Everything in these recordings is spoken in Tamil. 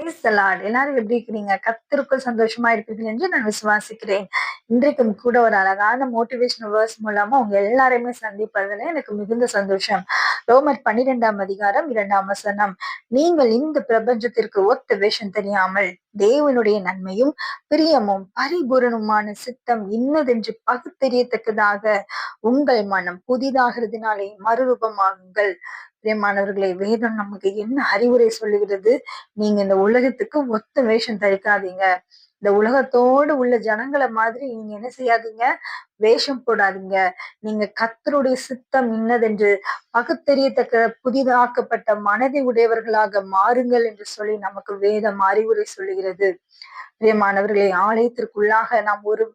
Praise the Lord. எல்லாரும் எப்படி இருக்கிறீங்க? கர்த்தருக்குள் சந்தோஷமா இருப்பீர்கள் என்று நான் விசுவாசிக்கிறேன். இன்றைக்கும் கூட ஒரு அழகான மோட்டிவேஷனல் வேர்ஸ் மூலமா உங்க எல்லாரையுமே சந்திப்பதில் எனக்கு மிகுந்த சந்தோஷம். ரோமர் 12ஆம் அதிகாரம் 2ஆம் வசனம். நீங்கள் இந்த பிரபஞ்சத்திற்கு ஒத்த வேஷம் தெரியாமல் தேவனுடைய நன்மையும் பிரியமும் பரிபூரணமான சித்தம் இன்னதென்று பகுத்தறியத்தக்கதாக உங்கள் மனம் புதிதாகிறதுனாலே மறுரூபமாகுங்கள். பிரியமானவர்களே, வேதம் நமக்கு என்ன அறிவுரை சொல்லுகிறது? நீங்க இந்த உலகத்துக்கு ஒத்த வேஷம் தரிக்காதீங்க. இந்த உலகத்தோடு உள்ள ஜனங்களை மாதிரி நீங்க என்ன செய்யாதீங்க? வேஷம் போடாதீங்க. நீங்க கர்த்தருடைய சித்தம் இன்னதென்று பகுத்தறியத்தக்க புதிதாக்கப்பட்ட மனதை உடையவர்களாக மாறுங்கள் என்று சொல்லி நமக்கு வேதம் அறிவுரை சொல்லுகிறது. பிரியமானவர்களே, ஆலயத்திற்குள்ளாக நாம் ஒரு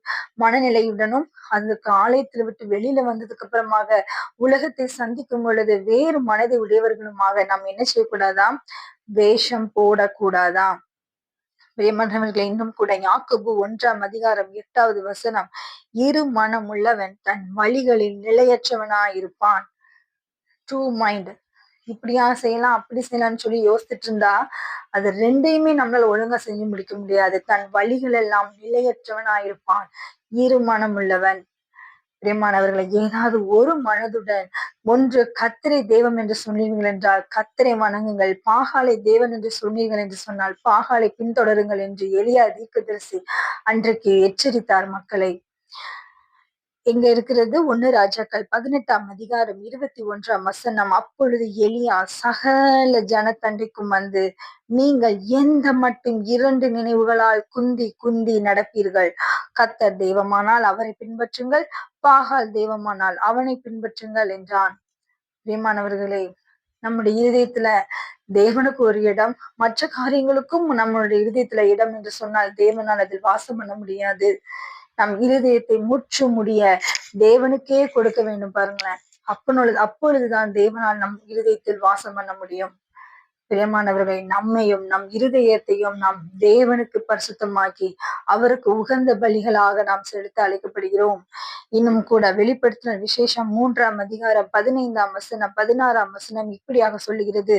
மனநிலையுடனும் அதுக்கு ஆலயத்தை விட்டு வெளியில வந்ததுக்கு அப்புறமாக உலகத்தை சந்திக்கும் பொழுது வேறு மனதை உடையவர்களுமாக நாம் என்ன செய்யக்கூடாதாம்? வேஷம் போடக்கூடாதாம். பிரியமானவர்களே, இன்னும் கூட யாக்கோபு 1ஆம் அதிகாரம் 8வது வசனம், இரு மனம் உள்ளவன் தன் வழிகளில் நிலையற்றவனாயிருப்பான். டூ மைண்ட், இப்படியா செய்யலாம் அப்படி செய்யலாம்னு சொல்லி யோசிச்சுட்டு இருந்தா அது ரெண்டையுமே நம்மளால ஒழுங்கா செஞ்சு முடிக்க முடியாது. தன் வழிகள் எல்லாம் நிலையற்றவனாயிருப்பான். இரு மனம் உள்ளவன். பிரியமானவர்களை, ஏதாவது ஒரு மனதுடன் ஒன்று கர்த்தரை தெய்வம் என்று சொன்னீர்கள் என்றால் கர்த்தரை வணங்குங்கள், பாகாலை தேவன் என்று சொன்னீர்கள் என்று சொன்னால் பாகாலை பின்தொடருங்கள் என்று எலியா தீர்க்கதரிசி அன்றைக்கு எச்சரித்தார் மக்களை. எங்க இருக்கிறது 1 ராஜாக்கள் 18ஆம் அதிகாரம் 21ஆம் வசனம். அப்பொழுது எலியா சகல ஜனத்தண்டைக்கும் வந்து, நீங்கள் எந்த மட்டும் 2 நினைவுகளால் குந்தி குந்தி நடப்பீர்கள்? கர்த்தர் தெய்வமானால் அவரை பின்பற்றுங்கள், பாகால் தெய்வமானால் அவனை பின்பற்றுங்கள் என்றான். பிரியமானவர்களே, நம்முடைய இருதயத்துல தேவனுக்கு ஒரு இடம், மற்ற காரியங்களுக்கும் நம்மளுடைய இருதயத்துல இடம் என்று சொன்னால் தேவனால் அதில் வாசம் பண்ண முடியாது. நம் இருதயத்தை முற்று முடிய தேவனுக்கே கொடுக்க வேண்டும். பாருங்களேன், அப்பொழுதுதான் தேவனால் நம் இருதயத்தில் வாசம் பண்ண முடியும். பிரியமானவர்களை, நம்மையும் நம் இருதயத்தையும் நாம் தேவனுக்கு பரிசுத்தமாக்கி அவருக்கு உகந்த பலிகளாக நாம் செலுத்த அழைக்கப்படுகிறோம். இன்னும் கூட வெளிப்படுத்தின விசேஷம் 3ஆம் அதிகாரம் 15ஆம் வசனம் 16ஆம் வசனம் இப்படியாக சொல்லுகிறது,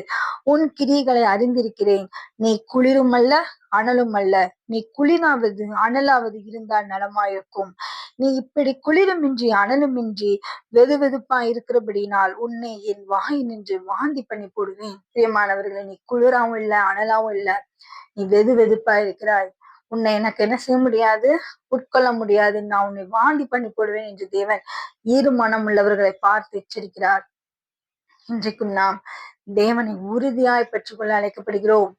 உன் கிரியைகளை அறிந்திருக்கிறேன், நீ குளிரும் அல்ல அனலும் அல்ல, நீ குளிராவது அனலாவது இருந்தால் நலமாயிருக்கும். நீ இப்படி குளிருமின்றி அனலுமின்றி வெதுவெதுப்பா இருக்கிறபடினால் உன்னை என் வாய் நின்று வாந்தி பண்ணி போடுவேன். பிரியமானவர்களை, நீ குளிராவும் இல்ல அனலாவும் இல்ல, நீ வெது வெதுப்பா இருக்கிறாய். உன்னை எனக்கு என்ன செய்ய முடியாது? உட்கொள்ள முடியாது. நான் உன்னை வாந்தி பண்ணி போடுவேன் என்று தேவன் இரு மனம் உள்ளவர்களை பார்த்து எச்சரிக்கிறார். இன்றைக்கும் நாம் தேவனை உறுதியாய் பெற்றுக்கொள்ள அழைக்கப்படுகிறோம்.